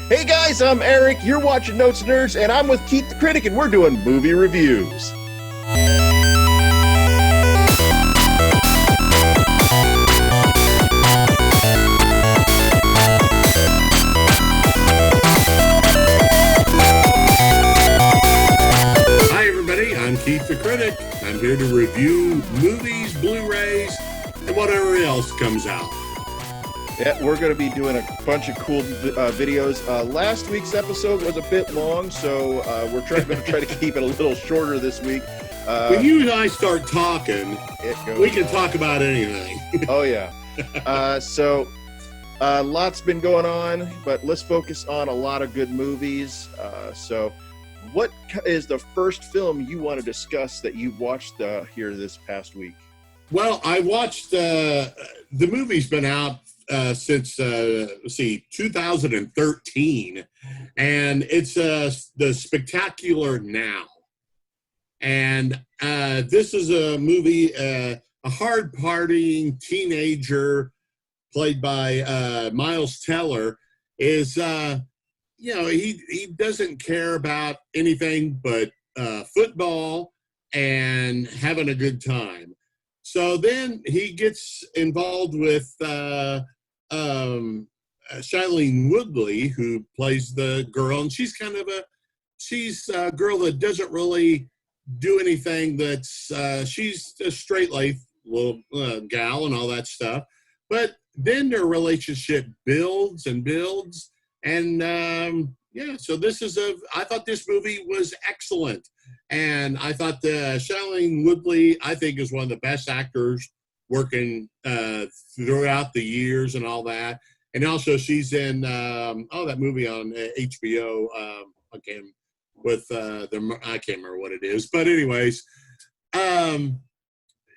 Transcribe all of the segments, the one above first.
Hey guys, I'm Eric, you're watching Notes Nerds, and I'm with Keith the Critic, and we're doing movie reviews. Hi everybody, I'm Keith the Critic. I'm here to review movies, Blu-rays, and whatever else comes out. Yeah, we're going to be doing a bunch of cool videos. Last week's episode was a bit long, so we're going to try to keep it a little shorter this week. When you and I start talking, we can talk about anything. Oh, yeah. Lots been going on, but let's focus on a lot of good movies. So what is the first film you want to discuss that you watched here this past week? Well, I watched, the movie's been out since 2013, and it's The Spectacular Now. And this is a movie, a hard-partying teenager played by Miles Teller is, he doesn't care about anything but football and having a good time. So then he gets involved with Shailene Woodley, who plays the girl, and she's a girl that doesn't really do anything. She's a straight-laced little gal and all that stuff. But then their relationship builds and builds, and so I thought this movie was excellent. And I thought Shailene Woodley, I think, is one of the best actors working throughout the years and all that. And also, she's in that movie on HBO. I can't remember what it is, but anyways,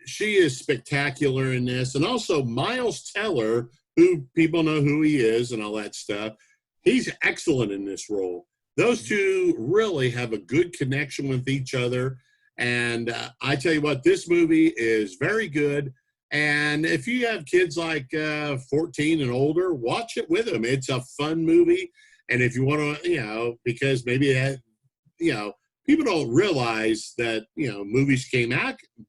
she is spectacular in this. And also, Miles Teller, who people know who he is and all that stuff, he's excellent in this role. Those two really have a good connection with each other. And I tell you what, this movie is very good. And if you have kids like 14 and older, watch it with them. It's a fun movie. And if you want to, because maybe, people don't realize that, movies came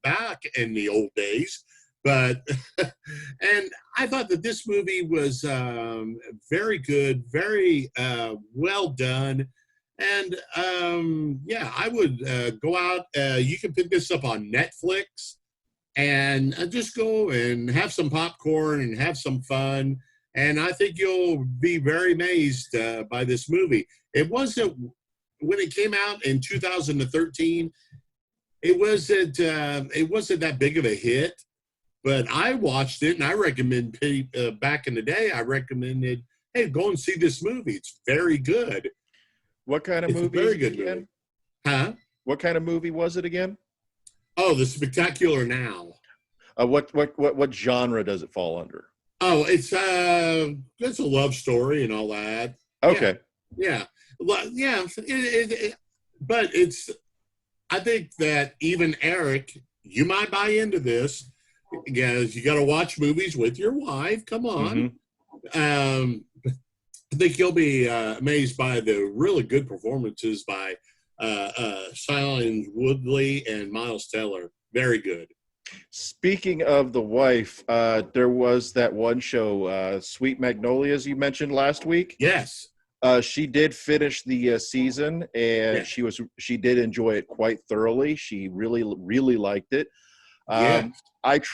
back in the old days. But, and I thought that this movie was very good, very well done. And, I would go out. You can pick this up on Netflix and just go and have some popcorn and have some fun. And I think you'll be very amazed by this movie. It wasn't, when it came out in 2013, it wasn't that big of a hit. But I watched it, and I recommend back in the day, I recommended, hey, go and see this movie. It's very good. What kind of movie? Very good movie. Huh? What kind of movie was it again? Oh, The Spectacular Now. What genre does it fall under? Oh, it's a love story and all that. Okay. Yeah. But it's, I think that even Eric, you might buy into this. Because you got to watch movies with your wife. Come on. Mm-hmm. I think you'll be amazed by the really good performances by Shailene Woodley and Miles Teller. Very good. Speaking of the wife, there was that one show, Sweet Magnolias, you mentioned last week. Yes. She did finish the season, and she did enjoy it quite thoroughly. She really, really liked it. I have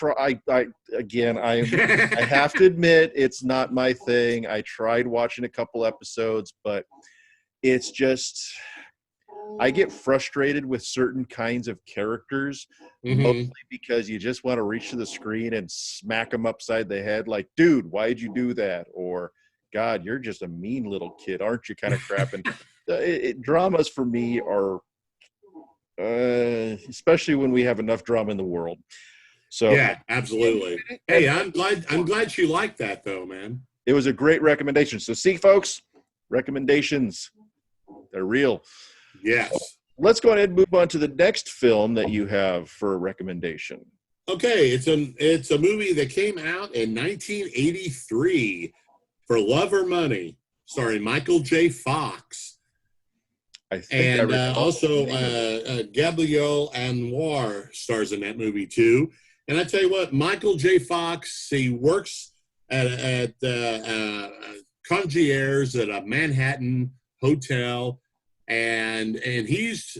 to admit, it's not my thing. I tried watching a couple episodes, but it's just, I get frustrated with certain kinds of characters, mostly because you just want to reach to the screen and smack them upside the head like, dude, why'd you do that? Or, God, you're just a mean little kid, aren't you, kind of crap. And dramas for me are, especially when we have enough drama in the world. So yeah, absolutely. Hey, I'm glad she liked that though, man. It was a great recommendation. So see, folks, recommendations, they're real. Yes. So let's go ahead and move on to the next film that you have for a recommendation. Okay, it's a movie that came out in 1983 for Love or Money. starring Michael J. Fox. I think And I also Gabrielle Anwar stars in that movie too. And I tell you what, Michael J. Fox, he works at concierge at a Manhattan hotel, and he's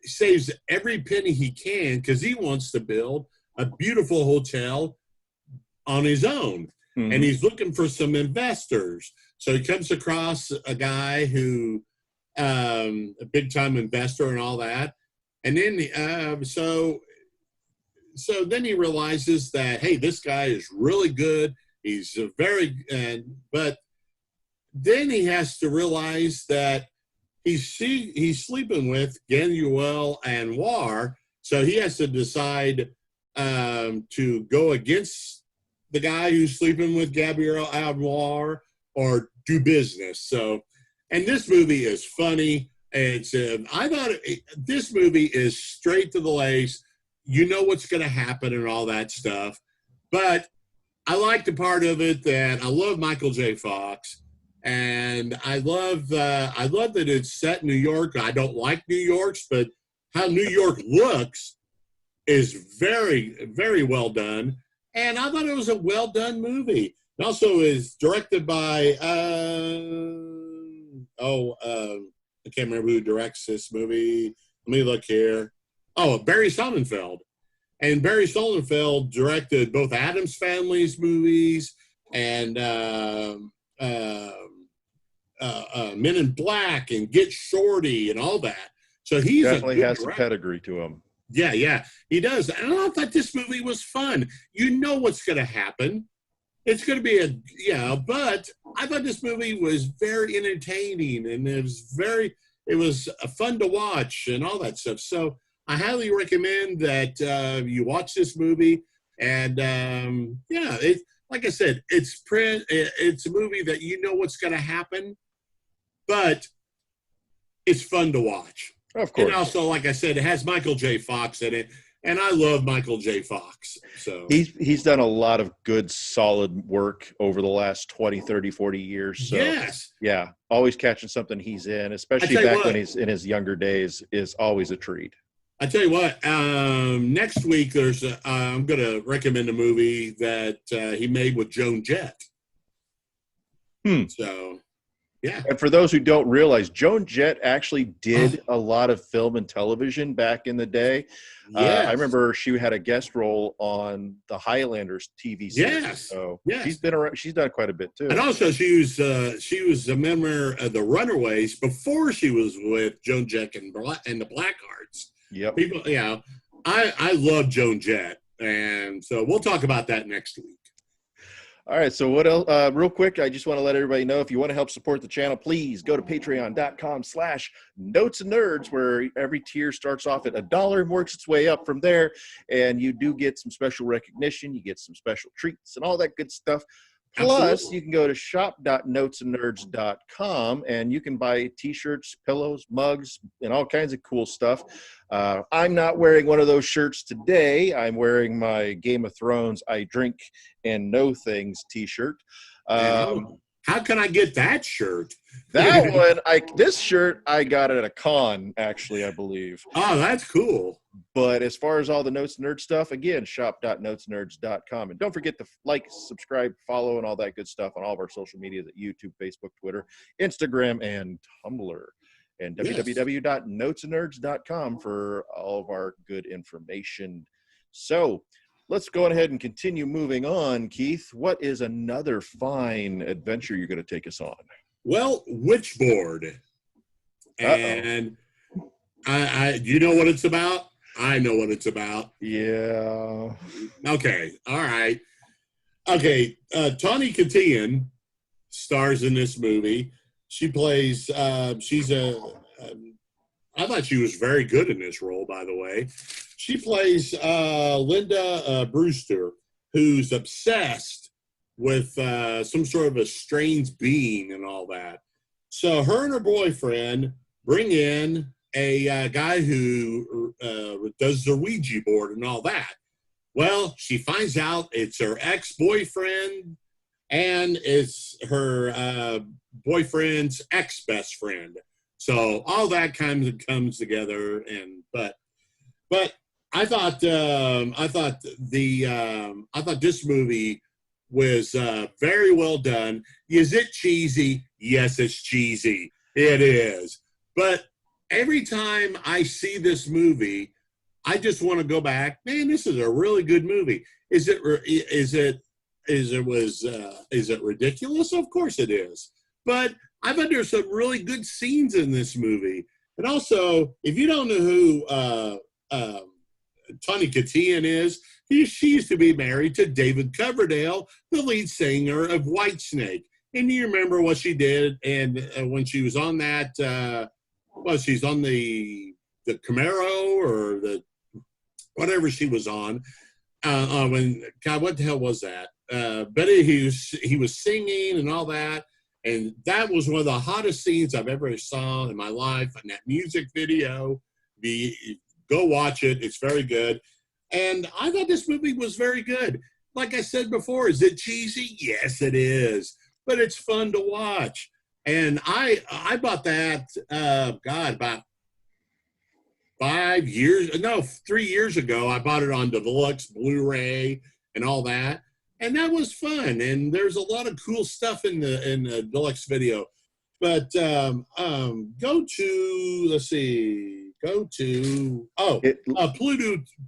saves every penny he can because he wants to build a beautiful hotel on his own. Mm-hmm. And he's looking for some investors. So he comes across a guy who, a big time investor and all that. And then, so then he realizes that, hey, this guy is really good. He's but then he has to realize that he's sleeping with Gabrielle Anwar. So he has to decide to go against the guy who's sleeping with Gabrielle Anwar or do business. So, and this movie is funny. It's this movie is straight to the lace. You know what's going to happen and all that stuff. But I like the part of it that I love Michael J. Fox, and I love that it's set in New York. I don't like New York's, but how New York looks is very, very well done. And I thought it was a well done movie. It also is directed by I can't remember who directs this movie. Let me look here. Oh, Barry Sonnenfeld. And Barry Sonnenfeld directed both Addams Family's movies and Men in Black and Get Shorty and all that. So he's definitely has some pedigree to him. Yeah, he does. And I thought this movie was fun. You know what's going to happen. It's going to be but I thought this movie was very entertaining, and it was fun to watch and all that stuff. So I highly recommend that you watch this movie. And like I said, it's a movie that you know what's going to happen, but it's fun to watch. Of course. And also, like I said, it has Michael J. Fox in it. And I love Michael J. Fox. So he's done a lot of good, solid work over the last 20, 30, 40 years. So, yes. Yeah, always catching something he's in, especially back when he's in his younger days, is always a treat. I tell you what, next week I'm going to recommend a movie that he made with Joan Jett. So, yeah. And for those who don't realize, Joan Jett actually did a lot of film and television back in the day. Yes. I remember she had a guest role on the Highlanders TV series. Yes. So yes. She's been around. She's done quite a bit too. And also, she was a member of the Runaways before she was with Joan Jett and the Blackhearts. Yep. People, I love Joan Jett, and so we'll talk about that next week. All right, so what else? Real quick, I just want to let everybody know, if you want to help support the channel, please go to patreon.com/notesandnerds, where every tier starts off at $1 and works its way up from there. And you do get some special recognition. You get some special treats and all that good stuff. Plus, Absolutely. You can go to shop.notesandnerds.com and you can buy t-shirts, pillows, mugs, and all kinds of cool stuff. I'm not wearing one of those shirts today. I'm wearing my Game of Thrones I Drink and Know Things t-shirt. How can I get that shirt? That one, this shirt I got at a con, actually, I believe. Oh, that's cool. But as far as all the Notes and Nerds stuff, again, shop.notesandnerds.com. And don't forget to like, subscribe, follow, and all that good stuff on all of our social medias at YouTube, Facebook, Twitter, Instagram, and Tumblr. And www.notesandnerds.com for all of our good information. So let's go ahead and continue moving on. Keith, what is another fine adventure you're going to take us on? Well, Witchboard. And you know what it's about? I know what it's about. Yeah. Okay. All right. Okay. Tawny Katian stars in this movie. She plays, I thought she was very good in this role, by the way. She plays Linda Brewster, who's obsessed with some sort of a strange being and all that. So her and her boyfriend bring in a guy who does the Ouija board and all that. Well, she finds out it's her ex-boyfriend, and it's her boyfriend's ex-best friend. So all that kind of comes together, and but I thought this movie was very well done. Is it cheesy? Yes, it's cheesy. It is. But every time I see this movie, I just want to go back. Man, this is a really good movie. Is it ridiculous? Of course it is. But I thought there's some really good scenes in this movie. And also, if you don't know who Tawny Katian is, she used to be married to David Coverdale, the lead singer of Whitesnake. And you remember what she did, and when she was on that, she's on the Camaro or the whatever she was on. What the hell was that? But he was singing and all that, and that was one of the hottest scenes I've ever saw in my life. And that music video, go watch it; it's very good. And I thought this movie was very good. Like I said before, is it cheesy? Yes, it is. But it's fun to watch. And I bought that, about 3 years ago. I bought it on deluxe Blu-ray and all that. And that was fun. And there's a lot of cool stuff in the deluxe video. But go to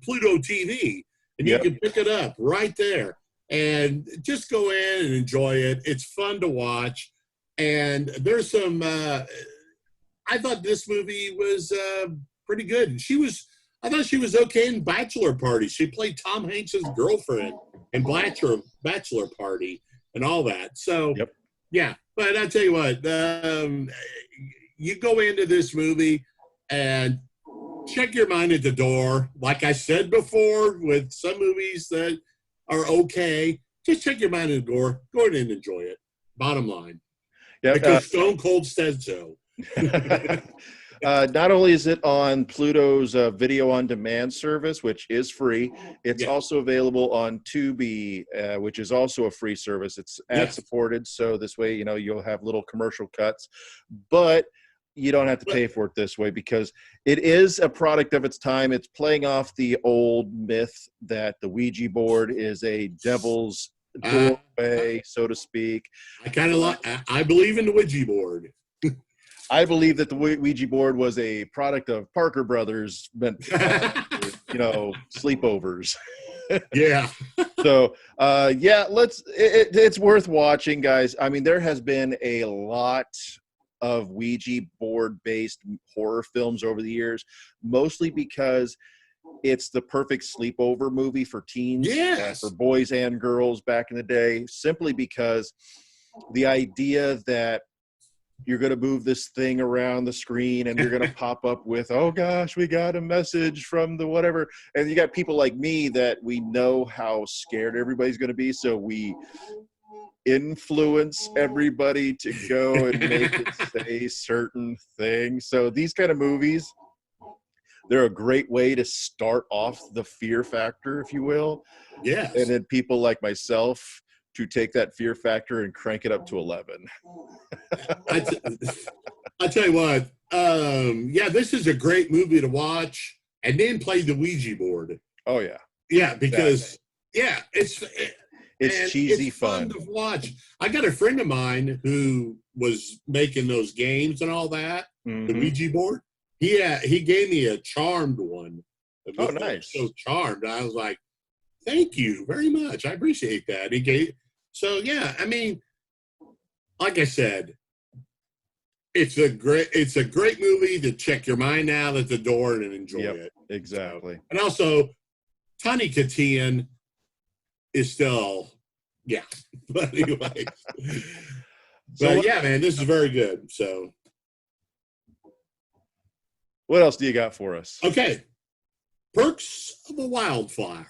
Pluto TV, and you can pick it up right there. And just go in and enjoy it. It's fun to watch. And there's some, I thought this movie was pretty good. And I thought she was okay in Bachelor Party. She played Tom Hanks' girlfriend in Bachelor Party and all that. So, yeah. But I tell you what, you go into this movie and check your mind at the door. Like I said before, with some movies that are okay, just check your mind at the door. Go ahead and enjoy it. Bottom line. Because Stone Cold said so. Not only is it on Pluto's video on demand service, which is free, it's also available on Tubi, which is also a free service. It's ad supported, so this way, you'll have little commercial cuts, but you don't have to pay for it this way because it is a product of its time. It's playing off the old myth that the Ouija board is a devil's doorway, so to speak. I believe in the Ouija board. I believe that the Ouija board was a product of Parker Brothers, meant sleepovers. Yeah. So, it's worth watching, guys. I mean, there has been a lot of Ouija board-based horror films over the years, mostly because it's the perfect sleepover movie for teens, for boys and girls back in the day, simply because the idea that you're going to move this thing around the screen and you're going to pop up with, oh gosh, we got a message from the whatever. And you got people like me that we know how scared everybody's going to be. So we influence everybody to go and make it say certain things. So these kind of movies, they're a great way to start off the fear factor, if you will. Yeah. And then people like myself to take that fear factor and crank it up to 11. I tell you what, this is a great movie to watch, and then play the Ouija board. Oh yeah. Yeah, because it's cheesy fun to watch. I got a friend of mine who was making those games and all that, the Ouija board. He gave me a charmed one. Oh, nice. So charmed. I was like, thank you very much. I appreciate that. I mean, like I said, it's a great movie to check your mind out at the door and enjoy it. Exactly. And also, Tawny Katian is still, But anyway, man, this is very good. So, what else do you got for us? Okay, Perks of a Wildflower.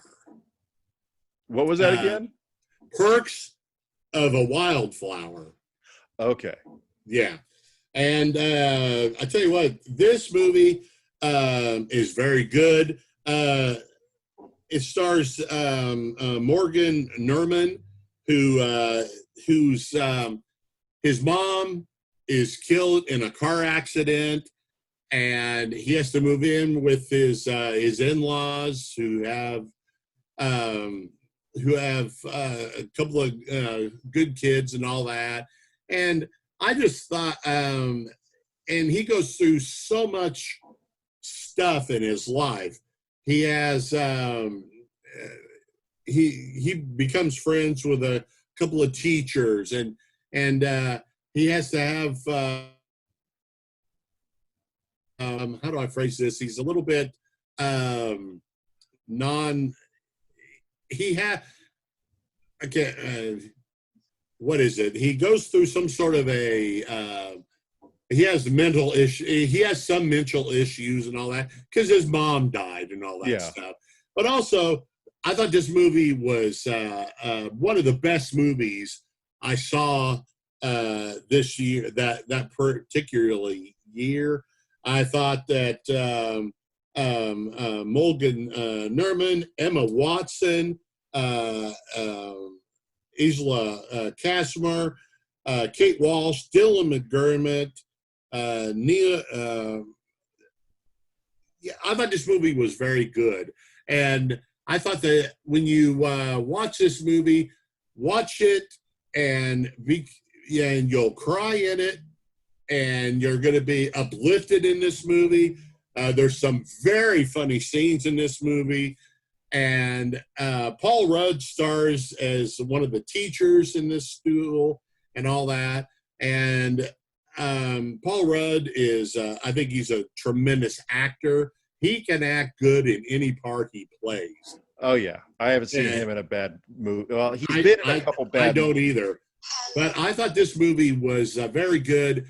What was that again? Perks of a Wildflower. Okay. Yeah. And I tell you what, this movie is very good. It stars Morgan Nerman, who whose his mom is killed in a car accident, and he has to move in with his in-laws who have a couple of good kids and all that. And I just thought, and he goes through so much stuff in his life. He has he becomes friends with a couple of teachers, and he has to have how do I phrase this? He's a little bit non. He had what is it? He goes through some sort of a. He has mental issue. He has some mental issues and all that because his mom died and all that stuff. But also, I thought this movie was one of the best movies I saw this year. That particularly year, I thought that Morgan Nerman, Emma Watson, Isla Casimir, Kate Walsh, Dylan McDermott, Nia. I thought this movie was very good, and I thought that when you watch this movie, watch it and you'll cry in it, and you're going to be uplifted in this movie. There's some very funny scenes in this movie, and Paul Rudd stars as one of the teachers in this school and all that. And Paul Rudd is, I think he's a tremendous actor. He can act good in any part he plays. Oh, yeah. I haven't seen him in a bad movie. Well, he's been in a couple bad I don't movies. either. But I thought this movie was very good.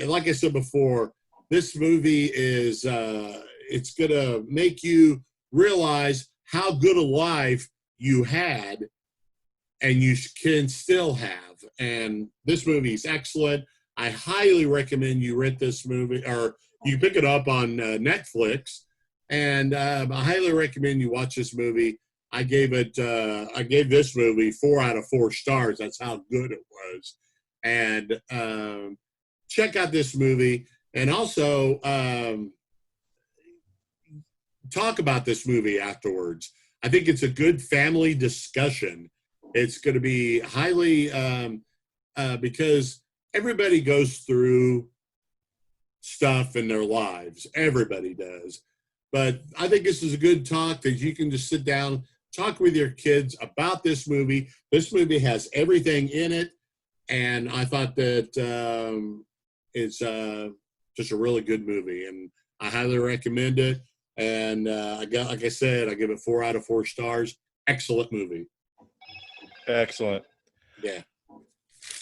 Like I said before, this movie is, it's going to make you realize how good a life you had and you can still have. And this movie is excellent. I highly recommend you rent this movie, or you pick it up on Netflix. And I highly recommend you watch this movie. I gave this movie 4 out of 4 stars. That's how good it was. And check out this movie, and also talk about this movie afterwards. I think it's a good family discussion. It's going to be highly because everybody goes through stuff in their lives. Everybody does. But I think this is a good talk that you can just sit down, talk with your kids about this movie. This movie has everything in it, and I thought that it's just a really good movie, and I highly recommend it. And like I said, I give it 4 out of 4 stars. Excellent movie. Excellent. Yeah.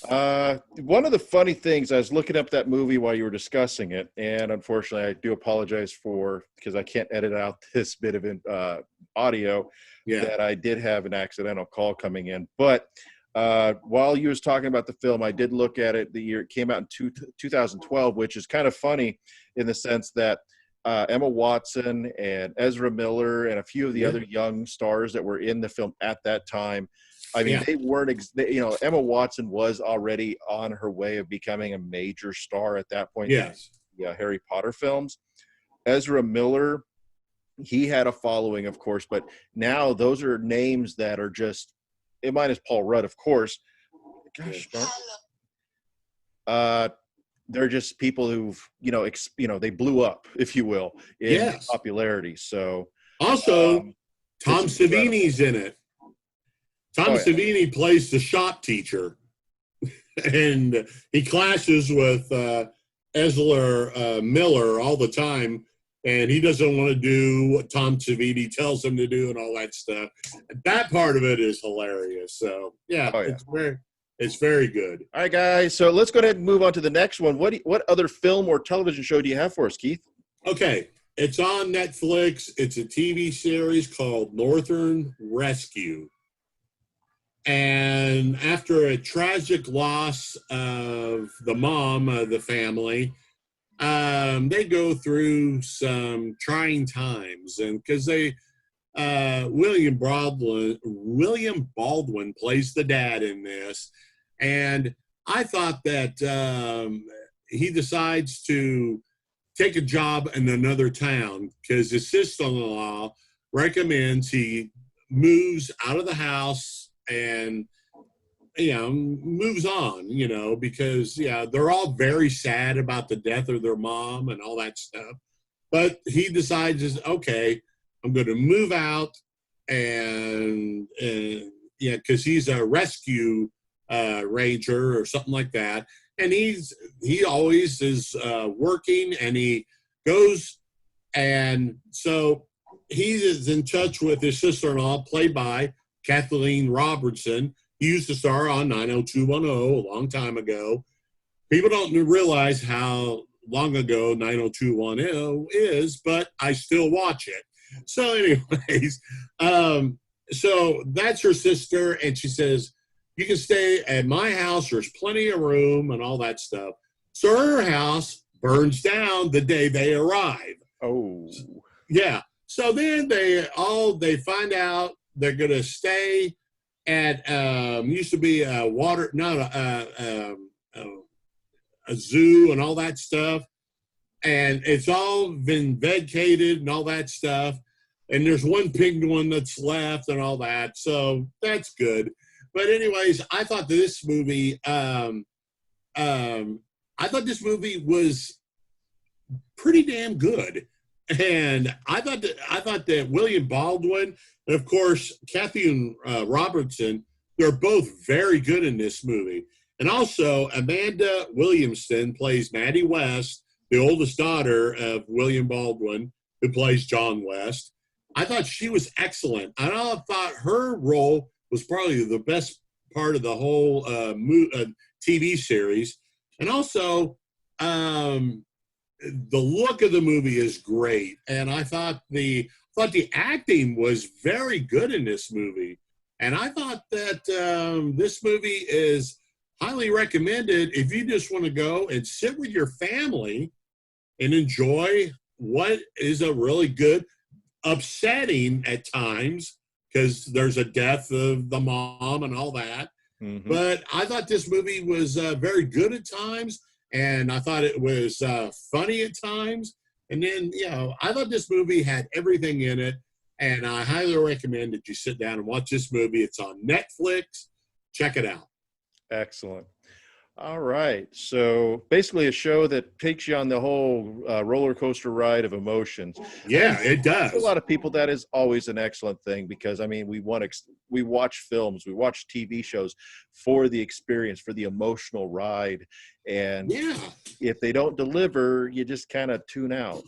One of the funny things, I was looking up that movie while you were discussing it, and unfortunately I do apologize because I can't edit out this bit of audio, that I did have an accidental call coming in. But while you was talking about the film, I did look at it the year it came out in 2012, which is kind of funny in the sense that Emma Watson and Ezra Miller and a few of the other young stars that were in the film at that time, I mean, they weren't, Emma Watson was already on her way of becoming a major star at that point. Yes. Yeah, Harry Potter films. Ezra Miller, he had a following, of course, but now those are names that are just, minus Paul Rudd, of course. Gosh, they're just people who've, they blew up, if you will, in popularity. So also, Tom Savini's in it. Tom Savini plays the shop teacher, and he clashes with Ezra Miller all the time, and he doesn't want to do what Tom Savini tells him to do and all that stuff. That part of it is hilarious. So, it's very good. All right, guys. So let's go ahead and move on to the next one. What other film or television show do you have for us, Keith? Okay. It's on Netflix. It's a TV series called Northern Rescue. And after a tragic loss of the mom of the family, they go through some trying times, and because William Baldwin plays the dad in this, And I thought that he decides to take a job in another town because his sister-in-law recommends he moves out of the house and moves on, because they're all very sad about the death of their mom and all that stuff. But he decides, okay, I'm going to move out and because he's a rescue ranger or something like that, and he always is working, and he goes, and so he is in touch with his sister-in-law, played by Kathleen Robertson. He used to star on 90210 a long time ago. People don't realize how long ago 90210 is, but I still watch it. So anyways, so that's her sister, and she says, you can stay at my house. There's plenty of room and all that stuff. So her house burns down the day they arrive. Oh. Yeah. So then they find out they're going to stay at used to be a zoo and all that stuff, and it's all been vacated and all that stuff, and there's one penguin that's left and all that, so that's good. But anyways, I thought this movie was pretty damn good. And I thought that William Baldwin and, of course, Kathy Robertson, they're both very good in this movie. And also, Amanda Williamson plays Maddie West, the oldest daughter of William Baldwin, who plays John West. I thought she was excellent. I thought her role was probably the best part of the whole TV series. And also, the look of the movie is great, and I thought the acting was very good in this movie, and I thought that this movie is highly recommended if you just want to go and sit with your family and enjoy what is a really good, upsetting at times because there's a death of the mom and all that. Mm-hmm. But I thought this movie was very good at times. And I thought it was funny at times. And then, I thought this movie had everything in it. And I highly recommend that you sit down and watch this movie. It's on Netflix. Check it out. Excellent. All right. So basically a show that takes you on the whole roller coaster ride of emotions. Yeah, it does. For a lot of people, that is always an excellent thing because, I mean, we watch films, we watch TV shows for the experience, for the emotional ride. And if they don't deliver, you just kind of tune out.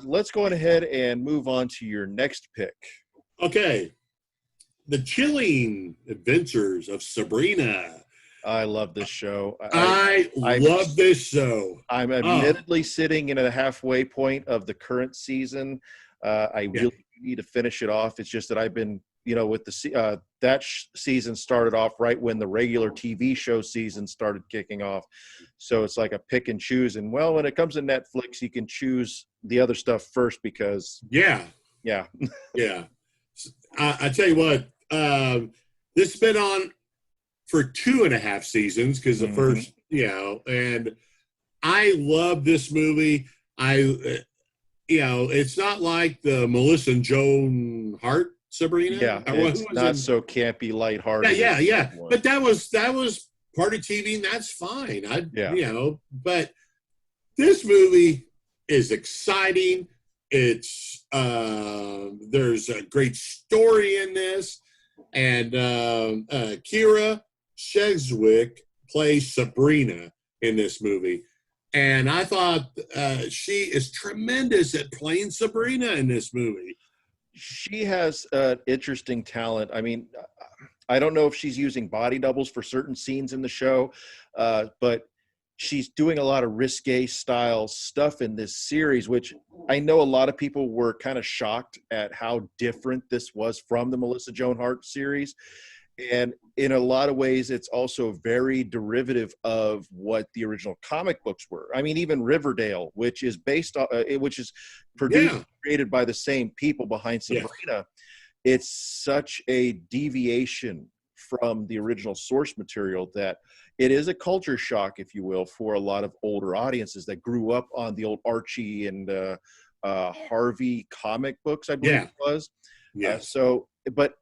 Let's go ahead and move on to your next pick. Okay. The Chilling Adventures of Sabrina. I love this show. I love this show. I'm admittedly sitting in a halfway point of the current season. I really need to finish it off. It's just that I've been, with the that season started off right when the regular TV show season started kicking off. So it's like a pick and choose. And when it comes to Netflix, you can choose the other stuff first because yeah. I tell you what, this has been on for 2.5 seasons because the first, and I love this movie. It's not like the Melissa and Joan Hart Sabrina. Yeah, it's not so campy, lighthearted. Yeah. But that was part of TV, and that's fine. But this movie is exciting. It's there's a great story in this, and Kira Sedgwick plays Sabrina in this movie. And I thought she is tremendous at playing Sabrina in this movie. She has interesting talent. I mean, I don't know if she's using body doubles for certain scenes in the show, but she's doing a lot of risque style stuff in this series, which I know a lot of people were kind of shocked at how different this was from the Melissa Joan Hart series. And in a lot of ways, it's also very derivative of what the original comic books were. I mean, even Riverdale, which is based on, which is produced, and created by the same people behind Sabrina. It's such a deviation from the original source material that it is a culture shock, if you will, for a lot of older audiences that grew up on the old Archie and Harvey comic books, I believe it was. Yes. But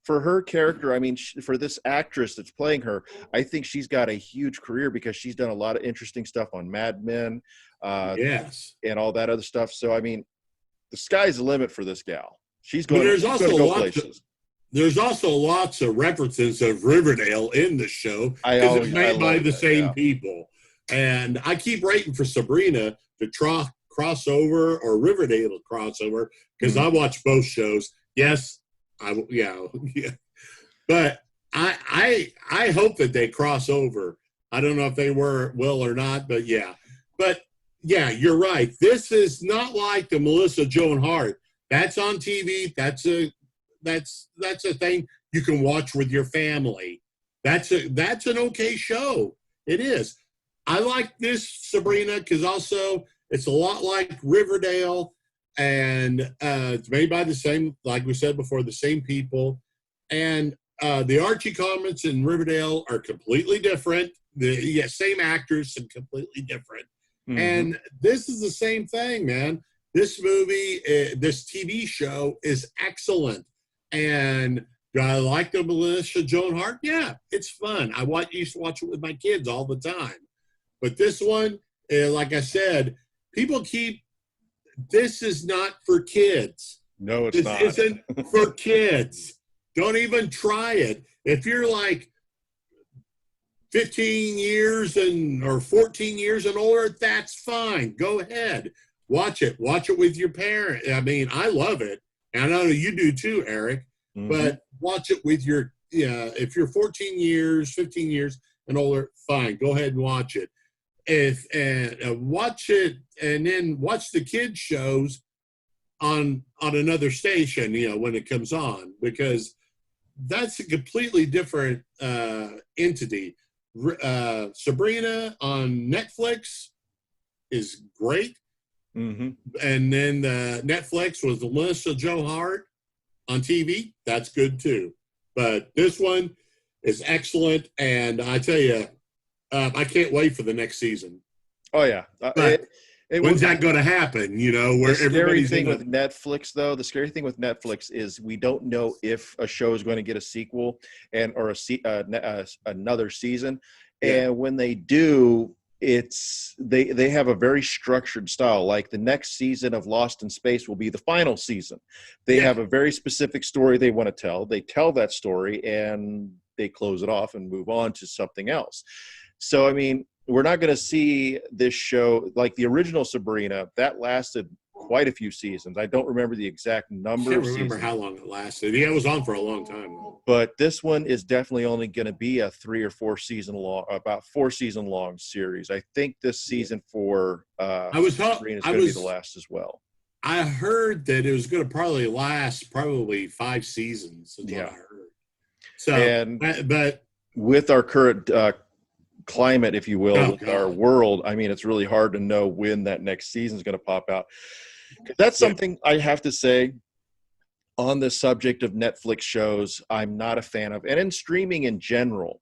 for her character, I mean, for this actress that's playing her, I think she's got a huge career because she's done a lot of interesting stuff on Mad Men, and all that other stuff. So, I mean, the sky's the limit for this gal. She's going to go places. There's also lots of references of Riverdale in the show because it's made by the same people. And I keep waiting for Sabrina to cross over or Riverdale to cross over because I watch both shows. Yes, yeah. But I hope that they cross over. I don't know if they will or not, but yeah. But yeah, you're right. This is not like the Melissa Joan Hart. That's on TV. That's a thing you can watch with your family. That's an okay show. It is. I like this Sabrina because also it's a lot like Riverdale, and it's made by the same, like we said before, the same people. And the Archie comics in Riverdale are completely different. Same actors and completely different. Mm-hmm. And this is the same thing, man. This movie, this TV show is excellent. And do I like the Melissa Joan Hart? Yeah, it's fun. I used to watch it with my kids all the time. But this one, like I said, this is not for kids. No, it's not. This isn't for kids. Don't even try it. If you're like 15 years or 14 years and older, that's fine. Go ahead. Watch it. Watch it with your parents. I mean, I love it. And I know you do too, Eric. Mm-hmm. But watch it with if you're 14 years, 15 years and older, fine. Go ahead and watch it. Watch it and then watch the kids shows on another station, when it comes on, because that's a completely different entity. Sabrina on Netflix is great. Mm-hmm. And then Netflix was Melissa Joan Hart on TV. That's good too. But this one is excellent. And I tell you, I can't wait for the next season. Oh, yeah. When's that going to happen? Where the scary thing with Netflix, though, the scary thing with Netflix is we don't know if a show is going to get a sequel or another season. Yeah. And when they do, they have a very structured style. Like the next season of Lost in Space will be the final season. They have a very specific story they want to tell. They tell that story and they close it off and move on to something else. So, I mean, we're not going to see this show like the original Sabrina. That lasted quite a few seasons. I don't remember the exact number. I can't remember how long it lasted. Yeah, it was on for a long time. But this one is definitely only going to be a 3 or 4 season long, about 4 season long series. I think this season for Sabrina is going to be the last as well. I heard that it was going to probably last 5 seasons. Is what I heard. So, but with our current climate, if you will, with our world, I mean, it's really hard to know when that next season is going to pop out. That's something I have to say on the subject of Netflix shows I'm not a fan of, and in streaming in general.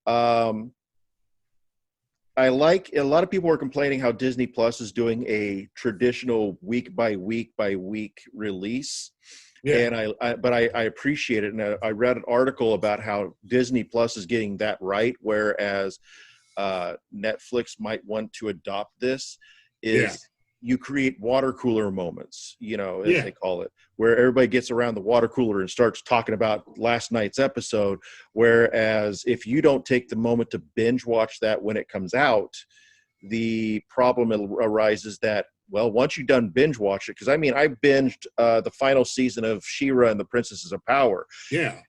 I like, a lot of people are complaining how Disney Plus is doing a traditional week by week release. Yeah. And I appreciate it. And I read an article about how Disney Plus is getting that right, whereas Netflix might want to adopt this. You create water cooler moments, as they call it, where everybody gets around the water cooler and starts talking about last night's episode. Whereas if you don't take the moment to binge watch that when it comes out, the problem arises that, well, once you've done binge watch it, because I mean, I binged the final season of She-Ra and the Princesses of Power. Yeah.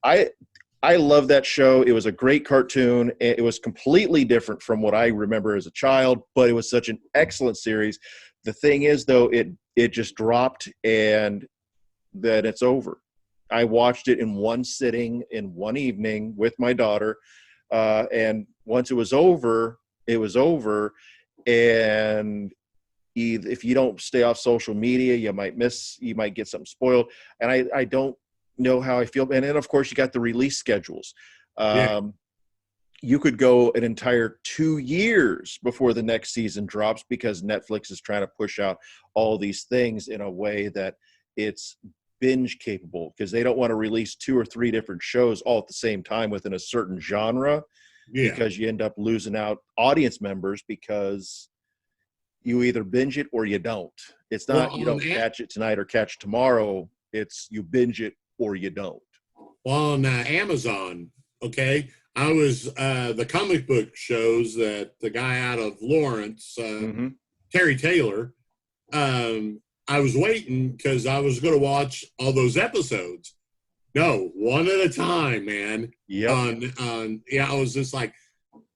I love that show. It was a great cartoon. It was completely different from what I remember as a child, but it was such an excellent series. The thing is, though, it just dropped and then it's over. I watched it in one sitting in one evening with my daughter. And once it was over, it was over. And if you don't stay off social media, you might get something spoiled. And I don't know how I feel. And then, of course, you got the release schedules. Yeah. You could go an entire 2 years before the next season drops because Netflix is trying to push out all these things in a way that it's binge capable, because they don't want to release 2 or 3 different shows all at the same time within a certain genre, Yeah. because you end up losing out audience members because you either binge it or you don't. It's Well, not you don't catch it tonight or catch tomorrow. It's you binge it or you don't. on Amazon, okay, I was the comic book shows that the guy out of Lawrence, Mm-hmm. Terry Taylor, I was waiting because I was going to watch all those episodes. No, one at a time, man. Yep. I was just like,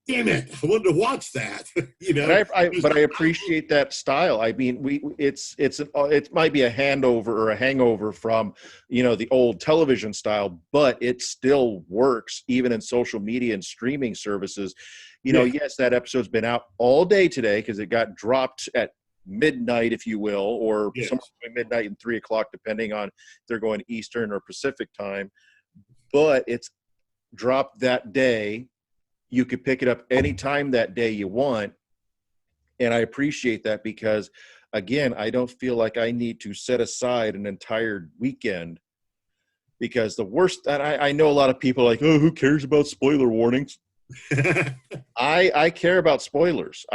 damn it, I wanted to watch that. But I appreciate that style. I mean, it might be a handover or a hangover from the old television style, but it still works even in social media and streaming services. Yes, that episode's been out all day today because it got dropped at midnight, if you will, or somewhere between midnight and 3 o'clock, depending on if they're going Eastern or Pacific time. But it's dropped that day. You could pick it up anytime that day you want. And I appreciate that because, again, I don't feel like I need to set aside an entire weekend, because the worst, and I know a lot of people are like, oh, who cares about spoiler warnings? I care about spoilers.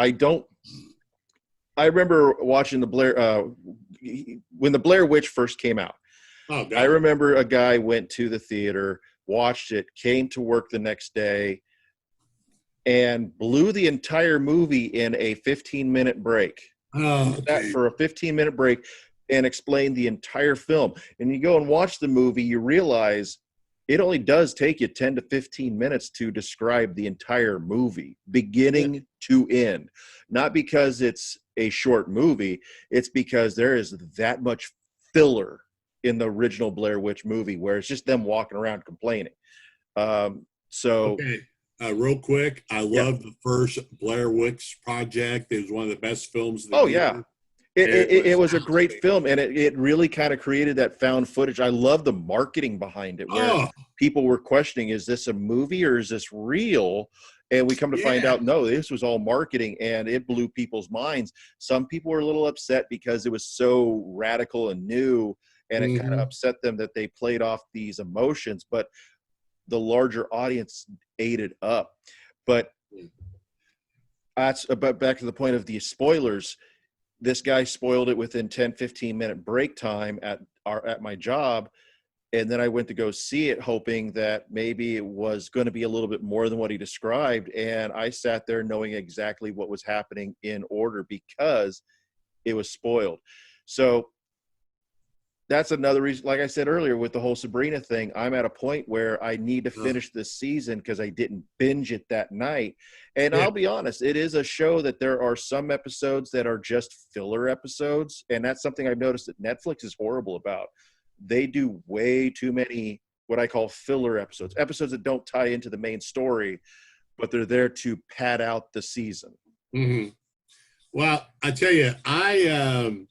I remember watching when the Blair Witch first came out. Oh, God. I remember a guy went to the theater, watched it, came to work the next day, and blew the entire movie in a 15-minute break. That for a 15-minute break and explained the entire film. And you go and watch the movie, you realize it only does take you 10 to 15 minutes to describe the entire movie, beginning to end. Not because it's a short movie, it's because there is that much filler in the original Blair Witch movie where it's just them walking around complaining. Okay. Real quick, I love the first Blair Witch Project. It was one of the best films of the year. Yeah. It was a great film, and it really kind of created that found footage. I love the marketing behind it, where people were questioning, is this a movie or is this real? And we come to find out, no, this was all marketing, and it blew people's minds. Some people were a little upset because it was so radical and new, and it kind of upset them that they played off these emotions, but the larger audience ate it up. But back to the point of the spoilers. This guy spoiled it within 10-15 minute break time at my job, and then I went to go see it hoping that maybe it was going to be a little bit more than what he described, and I sat there knowing exactly what was happening in order because it was spoiled. So that's another reason, like I said earlier, with the whole Sabrina thing, I'm at a point where I need to finish this season because I didn't binge it that night. And I'll be honest, it is a show that there are some episodes that are just filler episodes. And that's something I've noticed that Netflix is horrible about. They do way too many what I call filler episodes that don't tie into the main story, but they're there to pad out the season. Mm-hmm. Well, I tell you, I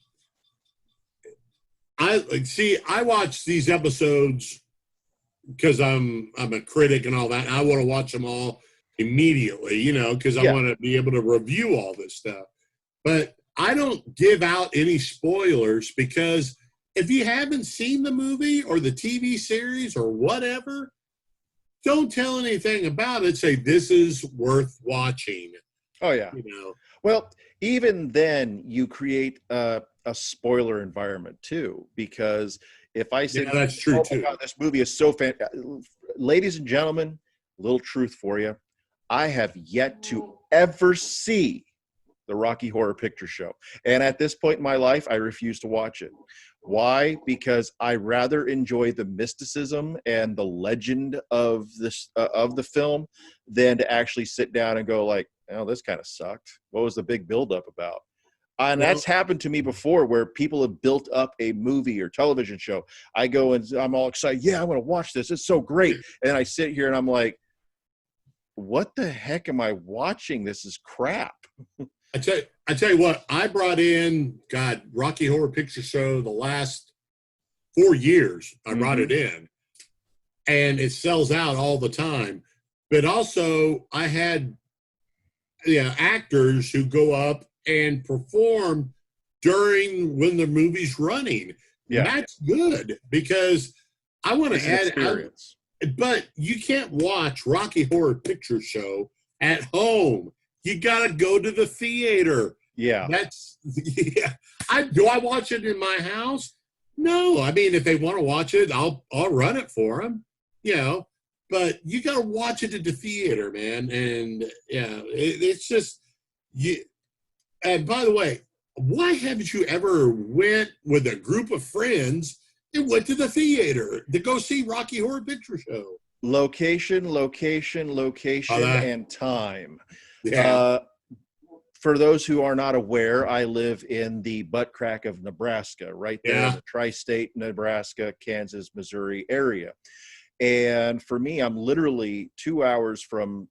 watch these episodes because I'm a critic and all that. And I want to watch them all immediately, because I want to be able to review all this stuff. But I don't give out any spoilers, because if you haven't seen the movie or the TV series or whatever, don't tell anything about it. Say, this is worth watching. Oh, yeah. Well, even then you create a spoiler environment too, because if I say, that's true too. God, this movie is so fantastic. Ladies and gentlemen, little truth for you. I have yet to ever see the Rocky Horror Picture Show. And at this point in my life, I refuse to watch it. Why? Because I rather enjoy the mysticism and the legend of the film than to actually sit down and go like, oh, this kind of sucked. What was the big buildup about? And that's happened to me before, where people have built up a movie or television show. I go and I'm all excited. Yeah, I want to watch this. It's so great. And I sit here and I'm like, what the heck am I watching? This is crap. I tell you what, I brought in, Rocky Horror Picture Show the last 4 years. I brought it in, and it sells out all the time. but also I had actors who go up and perform during when the movie's running. Yeah. That's good because I want to add experience. But you can't watch Rocky Horror Picture Show at home. You got to go to the theater. Yeah. Do I watch it in my house? No. I mean, if they want to watch it, I'll run it for them. But you got to watch it at the theater, man. And it's just you. And by the way, why haven't you ever went with a group of friends and went to the theater to go see Rocky Horror Picture Show? Location, and time. Yeah. For those who are not aware, I live in the butt crack of Nebraska, right there in the tri-state Nebraska, Kansas, Missouri area. And for me, I'm literally 2 hours from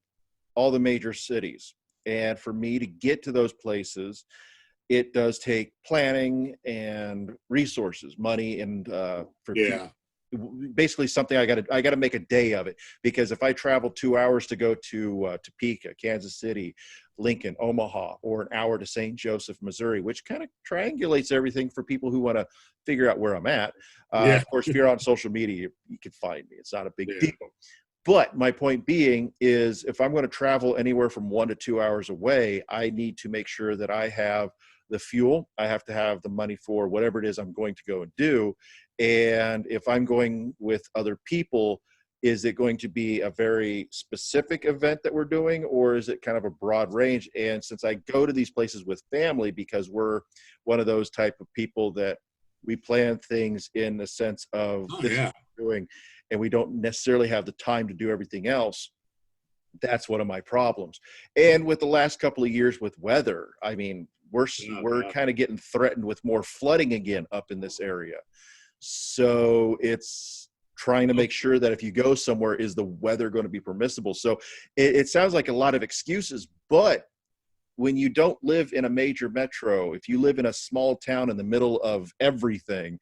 all the major cities. And for me to get to those places, it does take planning and resources, money, and basically something I got to make a day of it, because if I travel 2 hours to go to Topeka, Kansas City, Lincoln, Omaha, or an hour to St. Joseph, Missouri, which kind of triangulates everything for people who want to figure out where I'm at. Of course, if you're on social media, you can find me. It's not a big deal. But my point being is, if I'm going to travel anywhere from 1 to 2 hours away, I need to make sure that I have the fuel. I have to have the money for whatever it is I'm going to go and do. And if I'm going with other people, is it going to be a very specific event that we're doing, or is it kind of a broad range? And since I go to these places with family, because we're one of those type of people that we plan things in the sense of this is what we're doing, and we don't necessarily have the time to do everything else, that's one of my problems. And with the last couple of years with weather, I mean, we're kind of getting threatened with more flooding again up in this area. So it's trying to make sure that if you go somewhere, is the weather going to be permissible? So it sounds like a lot of excuses, but when you don't live in a major metro, if you live in a small town in the middle of everything,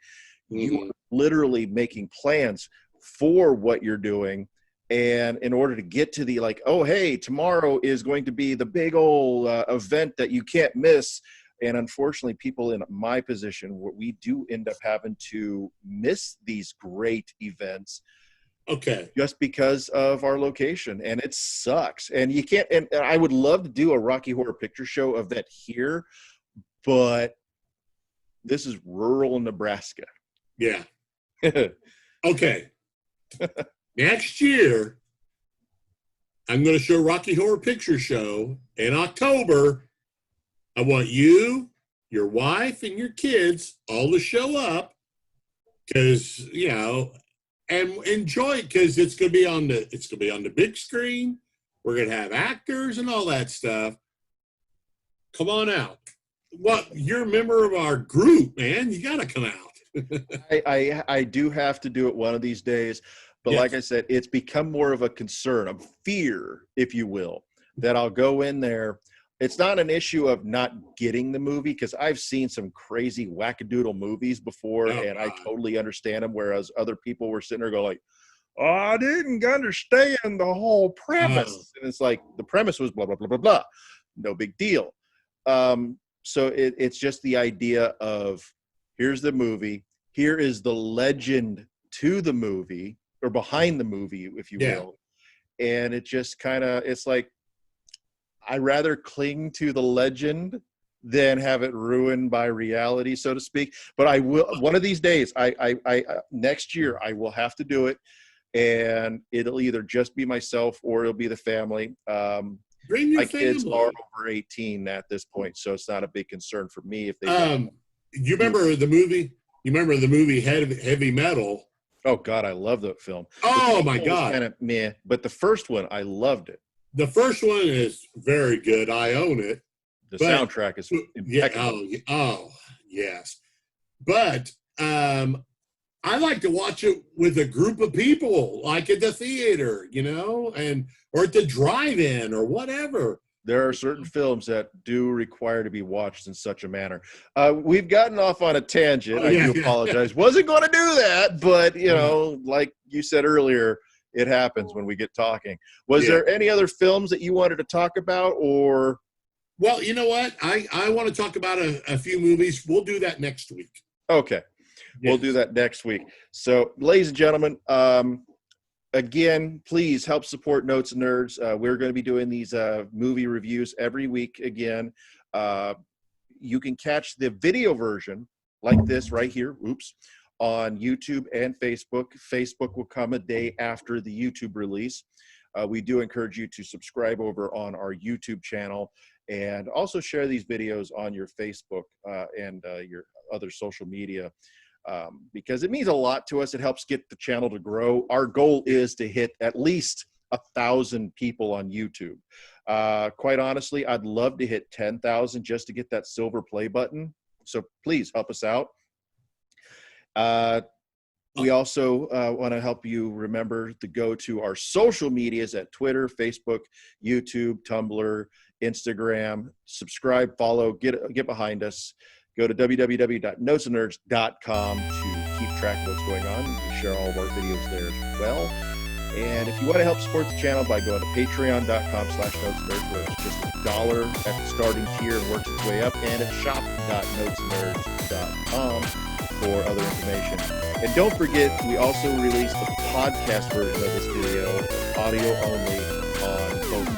you are literally making plans for what you're doing. And in order to get to the oh, hey, tomorrow is going to be the big old event that you can't miss. And unfortunately, people in my position, we do end up having to miss these great events. Just because of our location. And it sucks. And you can't, and I would love to do a Rocky Horror Picture Show event here, but this is rural Nebraska. Yeah. Okay. Next year, I'm going to show Rocky Horror Picture Show in October. I want you, your wife, and your kids all to show up because, and enjoy it, because it's going to be on the big screen. We're going to have actors and all that stuff. Come on out. Well, you're a member of our group, man. You got to come out. I do have to do it one of these days. But like I said, it's become more of a concern, of fear, if you will, that I'll go in there. It's not an issue of not getting the movie, because I've seen some crazy wackadoodle movies before, and I totally understand them, whereas other people were sitting there going oh, I didn't understand the whole premise. And it's like, the premise was blah, blah, blah, blah, blah. No big deal. So it's just the idea of, here's the movie. Here is the legend to the movie, or behind the movie, if you will. And it just kind of, it's like, I rather cling to the legend than have it ruined by reality, so to speak. But I will, one of these days, I next year, I will have to do it. And it'll either just be myself or it'll be the family. Bring your my family. Kids are over 18 at this point, so it's not a big concern for me if they you remember the movie? You remember the movie Heavy Metal? Oh God, I love that film. Oh my God. Kind of meh, but the first one, I loved it. The first one is very good. I own it. The soundtrack is impeccable. Oh, yes. But I like to watch it with a group of people, like at the theater, or at the drive-in or whatever. There are certain films that do require to be watched in such a manner. We've gotten off on a tangent. I do apologize. Wasn't going to do that, but like you said earlier, it happens when we get talking. Was Yeah. there any other films that you wanted to talk about, or? Well, you know what? I want to talk about a few movies. We'll do that next week. Okay. We'll do that next week. So, ladies and gentlemen, again, please help support Notes and Nerds. We're going to be doing these movie reviews every week again. You can catch the video version like this right here, on YouTube and Facebook. Facebook will come a day after the YouTube release. We do encourage you to subscribe over on our YouTube channel and also share these videos on your Facebook and your other social media. Because it means a lot to us. It helps get the channel to grow. Our goal is to hit at least 1,000 people on YouTube. Quite honestly, I'd love to hit 10,000 just to get that silver play button. So please help us out. We also want to help you remember to go to our social medias at Twitter, Facebook, YouTube, Tumblr, Instagram. Subscribe, follow, get behind us. Go to www.notesandnerds.com to keep track of what's going on. We share all of our videos there as well. And if you want to help support the channel by going to patreon.com/notesandnerds, where it's just $1 at the starting tier and works its way up, and at shop.notesandnerds.com for other information. And don't forget, we also release the podcast version of this video, audio only, on both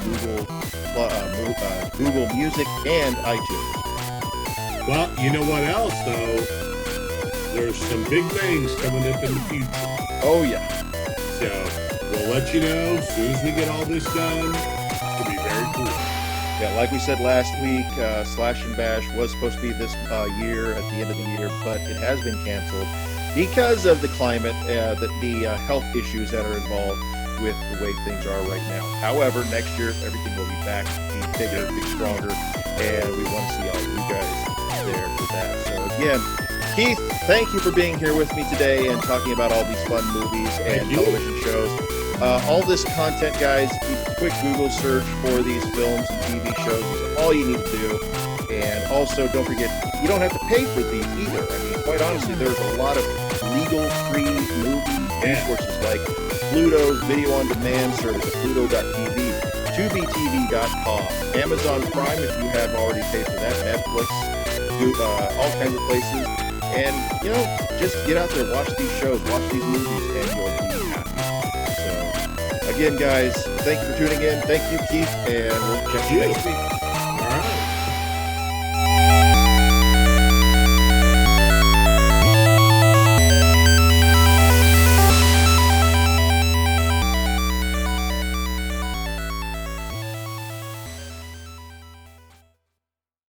Google Music and iTunes. Well, you know what else, though? There's some big things coming up in the future. Oh, yeah. So we'll let you know as soon as we get all this done. It's going to be very cool. Yeah, like we said last week, Slash and Bash was supposed to be this year, at the end of the year, but it has been canceled because of the climate, the health issues that are involved with the way things are right now. However, next year, everything will be back, be bigger, be stronger, and we want to see all you guys there for that. So again, Keith, thank you for being here with me today and talking about all these fun movies and television shows. All this content, guys, quick Google search for these films and TV shows is all you need to do. And also, don't forget, you don't have to pay for these either. I mean, quite honestly, there's a lot of legal-free movie resources like Pluto's video-on-demand service, Pluto.tv, TubiTV.com, Amazon Prime if you have already paid for that, Netflix, all kinds of places. And, you know, just get out there, watch these shows, watch these movies, and you'll be happy. So, again, guys, thank you for tuning in. Thank you, Keith, and we'll catch you next week.